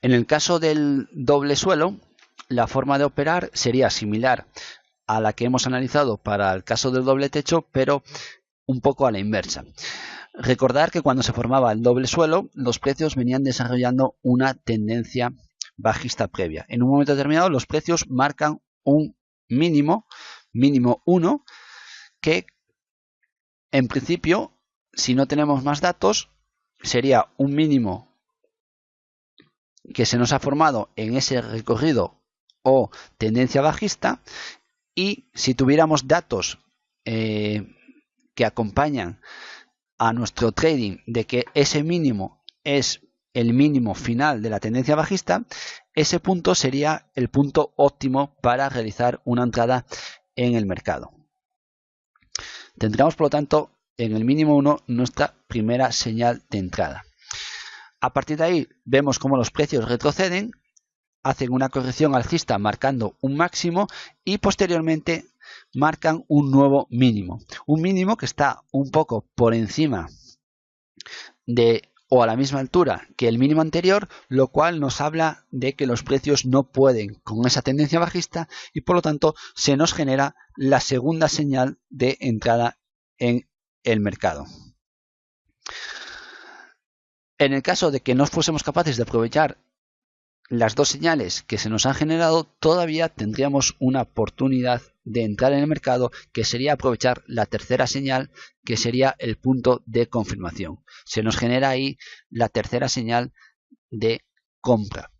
En el caso del doble suelo, la forma de operar sería similar a la que hemos analizado para el caso del doble techo, pero un poco a la inversa. Recordar que cuando se formaba el doble suelo, los precios venían desarrollando una tendencia bajista previa. En un momento determinado, los precios marcan un mínimo 1, que en principio, si no tenemos más datos, sería un mínimo que se nos ha formado en ese recorrido o tendencia bajista, y si tuviéramos datos que acompañan a nuestro trading de que ese mínimo es el mínimo final de la tendencia bajista, ese punto sería el punto óptimo para realizar una entrada en el mercado. Tendríamos, por lo tanto, en el mínimo 1 nuestra primera señal de entrada. A partir de ahí vemos cómo los precios retroceden, hacen una corrección alcista marcando un máximo y posteriormente marcan un nuevo mínimo. Un mínimo que está un poco por encima de o a la misma altura que el mínimo anterior, lo cual nos habla de que los precios no pueden con esa tendencia bajista y por lo tanto se nos genera la segunda señal de entrada en el mercado. En el caso de que no fuésemos capaces de aprovechar las dos señales que se nos han generado, todavía tendríamos una oportunidad de entrar en el mercado, que sería aprovechar la tercera señal, que sería el punto de confirmación. Se nos genera ahí la tercera señal de compra.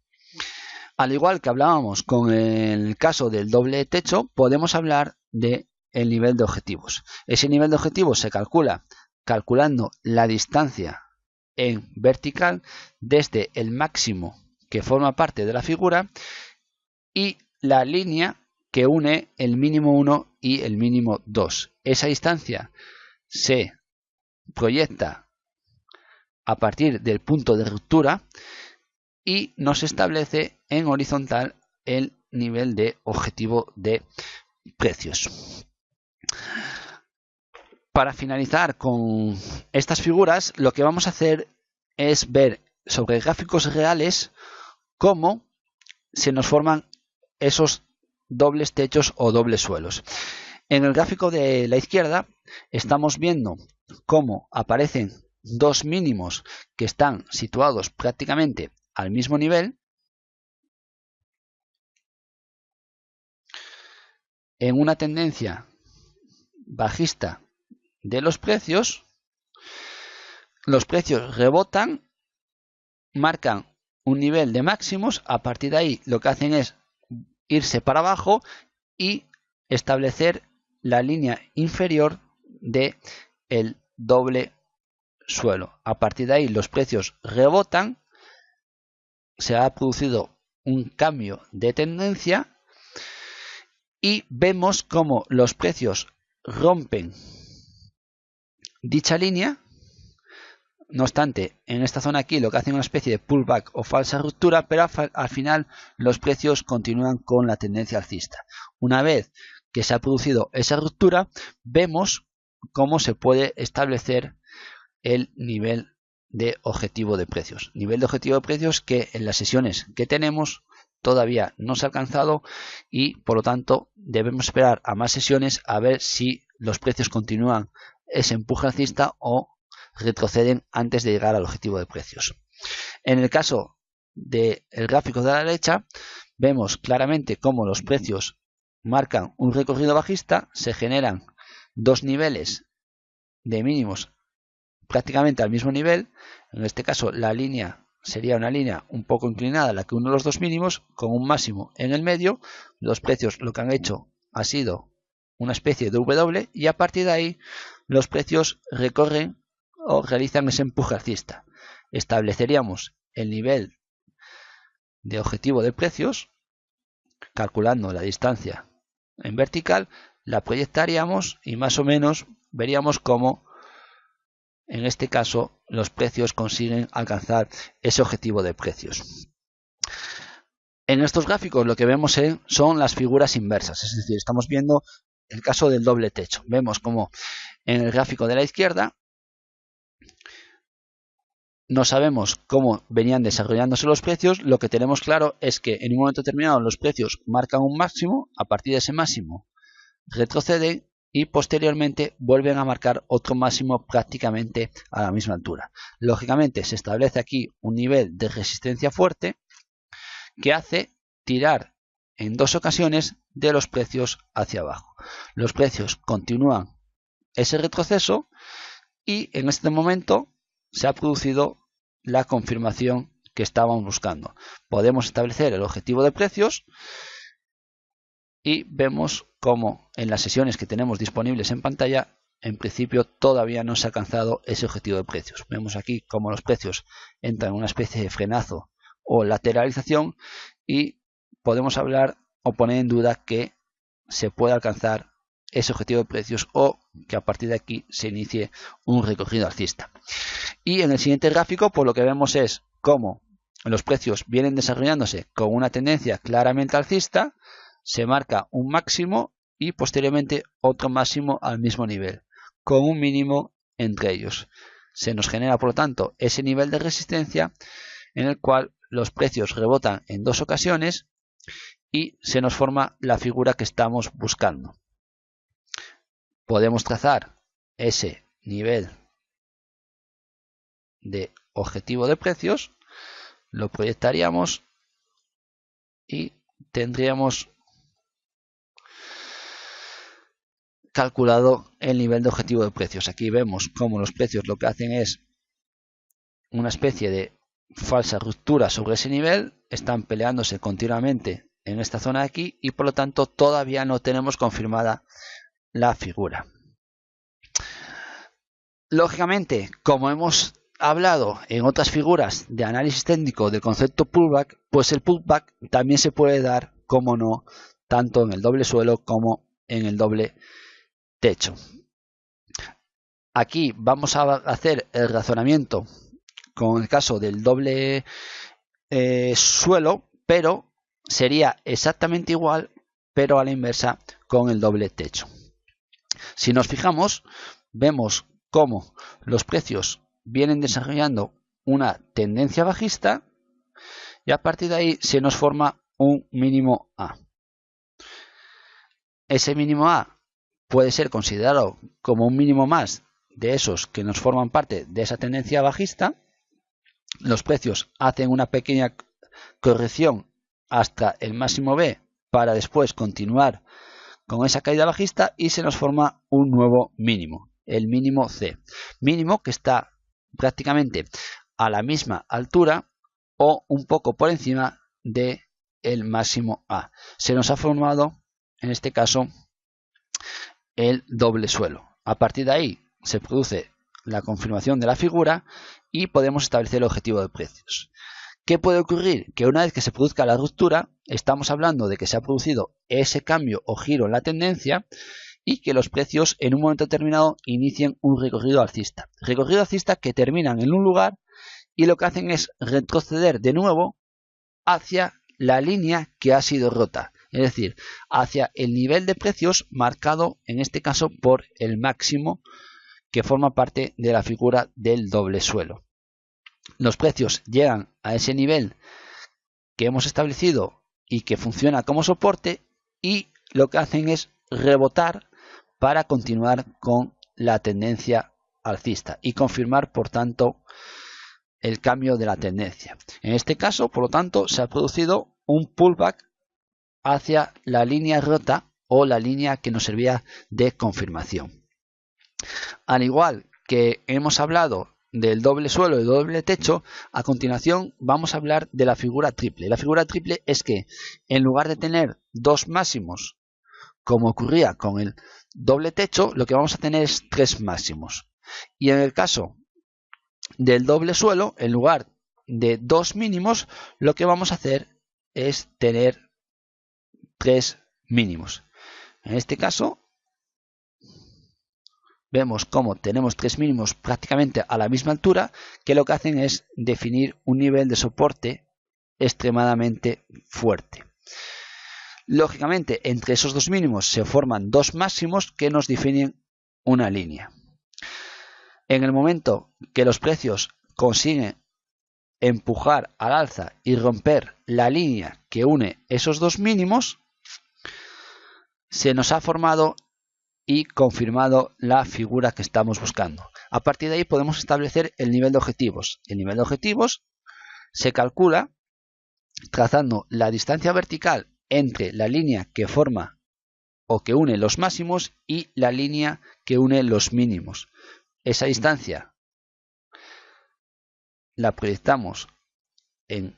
Al igual que hablábamos con el caso del doble techo, podemos hablar de el nivel de objetivos. Ese nivel de objetivos se calcula calculando la distancia en vertical desde el máximo que forma parte de la figura y la línea que une el mínimo 1 y el mínimo 2. Esa distancia se proyecta a partir del punto de ruptura y nos establece en horizontal el nivel de objetivo de precios. Para finalizar con estas figuras, lo que vamos a hacer es ver sobre gráficos reales cómo se nos forman esos dobles techos o dobles suelos. En el gráfico de la izquierda estamos viendo cómo aparecen dos mínimos que están situados prácticamente al mismo nivel en una tendencia bajista de los precios. Los precios rebotan, marcan un nivel de máximos, a partir de ahí lo que hacen es irse para abajo y establecer la línea inferior de el doble suelo. A partir de ahí los precios rebotan, se ha producido un cambio de tendencia y vemos cómo los precios rompen dicha línea. No obstante, en esta zona aquí lo que hacen es una especie de pullback o falsa ruptura, pero al final los precios continúan con la tendencia alcista. Una vez que se ha producido esa ruptura, vemos cómo se puede establecer el nivel de objetivo de precios. Nivel de objetivo de precios que en las sesiones que tenemos todavía no se ha alcanzado y por lo tanto debemos esperar a más sesiones a ver si los precios continúan ese empuje alcista o retroceden antes de llegar al objetivo de precios. En el caso del gráfico de la derecha, vemos claramente cómo los precios marcan un recorrido bajista, se generan dos niveles de mínimos prácticamente al mismo nivel. En este caso la línea sería una línea un poco inclinada, la que une los dos mínimos, con un máximo en el medio. Los precios lo que han hecho ha sido una especie de W y a partir de ahí los precios recorren o realizan ese empuje alcista. Estableceríamos el nivel de objetivo de precios calculando la distancia en vertical, la proyectaríamos y más o menos veríamos cómo en este caso los precios consiguen alcanzar ese objetivo de precios. En estos gráficos lo que vemos son las figuras inversas, es decir, estamos viendo el caso del doble techo. Vemos como en el gráfico de la izquierda no sabemos cómo venían desarrollándose los precios. Lo que tenemos claro es que en un momento determinado los precios marcan un máximo, a partir de ese máximo retroceden y posteriormente vuelven a marcar otro máximo prácticamente a la misma altura. Lógicamente se establece aquí un nivel de resistencia fuerte que hace tirar en dos ocasiones de los precios hacia abajo. Los precios continúan ese retroceso y en este momento se ha producido la confirmación que estábamos buscando. Podemos establecer el objetivo de precios y vemos cómo en las sesiones que tenemos disponibles en pantalla, en principio todavía no se ha alcanzado ese objetivo de precios. Vemos aquí cómo los precios entran en una especie de frenazo o lateralización y podemos hablar o poner en duda que se pueda alcanzar ese objetivo de precios o que a partir de aquí se inicie un recorrido alcista. Y en el siguiente gráfico, pues lo que vemos es cómo los precios vienen desarrollándose con una tendencia claramente alcista, se marca un máximo y posteriormente otro máximo al mismo nivel, con un mínimo entre ellos. Se nos genera, por lo tanto, ese nivel de resistencia en el cual los precios rebotan en dos ocasiones y se nos forma la figura que estamos buscando. Podemos trazar ese nivel de objetivo de precios, lo proyectaríamos y tendríamos calculado el nivel de objetivo de precios. Aquí vemos cómo los precios lo que hacen es una especie de falsa ruptura sobre ese nivel, están peleándose continuamente en esta zona de aquí y por lo tanto todavía no tenemos confirmada la figura. Lógicamente, como hemos hablado en otras figuras de análisis técnico del concepto pullback, pues el pullback también se puede dar, como no, tanto en el doble suelo como en el doble techo. Aquí vamos a hacer el razonamiento con el caso del doble suelo, pero sería exactamente igual, pero a la inversa con el doble techo. Si nos fijamos, vemos cómo los precios vienen desarrollando una tendencia bajista y a partir de ahí se nos forma un mínimo A. Ese mínimo A puede ser considerado como un mínimo más de esos que nos forman parte de esa tendencia bajista. Los precios hacen una pequeña corrección hasta el máximo B para después continuar con esa caída bajista y se nos forma un nuevo mínimo, el mínimo C. Mínimo que está prácticamente a la misma altura o un poco por encima de el máximo A. Se nos ha formado en este caso el doble suelo. A partir de ahí se produce la confirmación de la figura y podemos establecer el objetivo de precios. ¿Qué puede ocurrir? Que una vez que se produzca la ruptura, estamos hablando de que se ha producido ese cambio o giro en la tendencia y que los precios en un momento determinado inicien un recorrido alcista. Recorrido alcista que terminan en un lugar y lo que hacen es retroceder de nuevo hacia la línea que ha sido rota. Es decir, hacia el nivel de precios marcado en este caso por el máximo que forma parte de la figura del doble suelo. Los precios llegan a ese nivel que hemos establecido y que funciona como soporte y lo que hacen es rebotar para continuar con la tendencia alcista y confirmar por tanto el cambio de la tendencia. En este caso, por lo tanto, se ha producido un pullback hacia la línea rota o la línea que nos servía de confirmación. Al igual que hemos hablado del doble suelo y doble techo, a continuación vamos a hablar de la figura triple. La figura triple es que en lugar de tener dos máximos, como ocurría con el doble techo, lo que vamos a tener es tres máximos. Y en el caso del doble suelo, en lugar de dos mínimos, lo que vamos a hacer es tener tres mínimos. En este caso vemos cómo tenemos tres mínimos prácticamente a la misma altura, que lo que hacen es definir un nivel de soporte extremadamente fuerte. Lógicamente, entre esos dos mínimos se forman dos máximos que nos definen una línea. En el momento que los precios consigue empujar al alza y romper la línea que une esos dos mínimos, se nos ha formado y confirmado la figura que estamos buscando. A partir de ahí podemos establecer el nivel de objetivos. El nivel de objetivos se calcula trazando la distancia vertical entre la línea que forma o que une los máximos y la línea que une los mínimos. Esa distancia la proyectamos en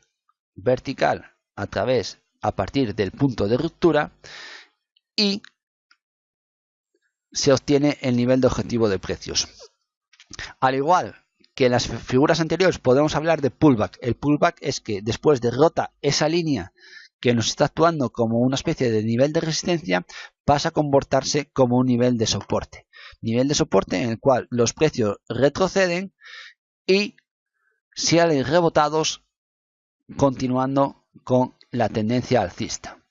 vertical a partir del punto de ruptura y se obtiene el nivel de objetivo de precios. Al igual que en las figuras anteriores podemos hablar de pullback. El pullback es que después de rota esa línea que nos está actuando como una especie de nivel de resistencia, pasa a comportarse como un nivel de soporte. Nivel de soporte en el cual los precios retroceden y salen rebotados continuando con la tendencia alcista.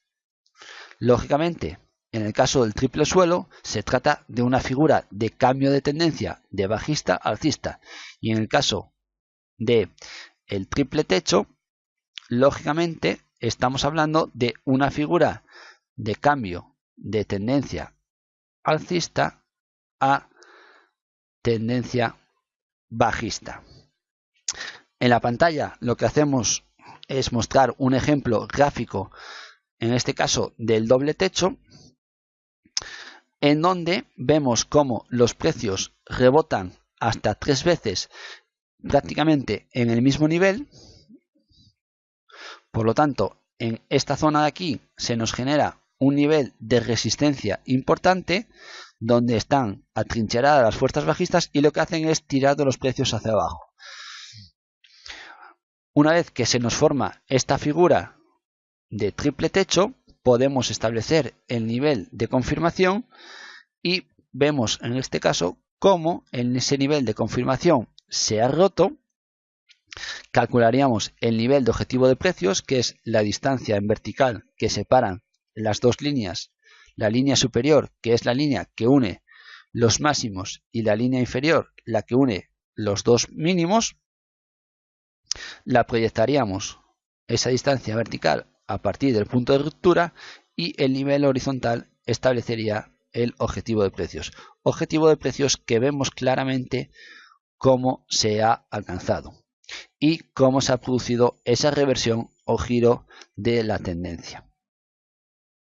Lógicamente, en el caso del triple suelo, se trata de una figura de cambio de tendencia de bajista a alcista. Y en el caso de el triple techo, lógicamente estamos hablando de una figura de cambio de tendencia alcista a tendencia bajista. En la pantalla lo que hacemos es mostrar un ejemplo gráfico, en este caso del doble techo, en donde vemos cómo los precios rebotan hasta 3 veces prácticamente en el mismo nivel. Por lo tanto, en esta zona de aquí se nos genera un nivel de resistencia importante donde están atrincheradas las fuerzas bajistas y lo que hacen es tirar de los precios hacia abajo. Una vez que se nos forma esta figura de triple techo, podemos establecer el nivel de confirmación y vemos en este caso cómo en ese nivel de confirmación se ha roto. Calcularíamos el nivel de objetivo de precios, que es la distancia en vertical que separan las dos líneas, la línea superior, que es la línea que une los máximos, y la línea inferior, la que une los dos mínimos. La proyectaríamos esa distancia vertical a partir del punto de ruptura y el nivel horizontal establecería el objetivo de precios. Objetivo de precios que vemos claramente cómo se ha alcanzado y cómo se ha producido esa reversión o giro de la tendencia.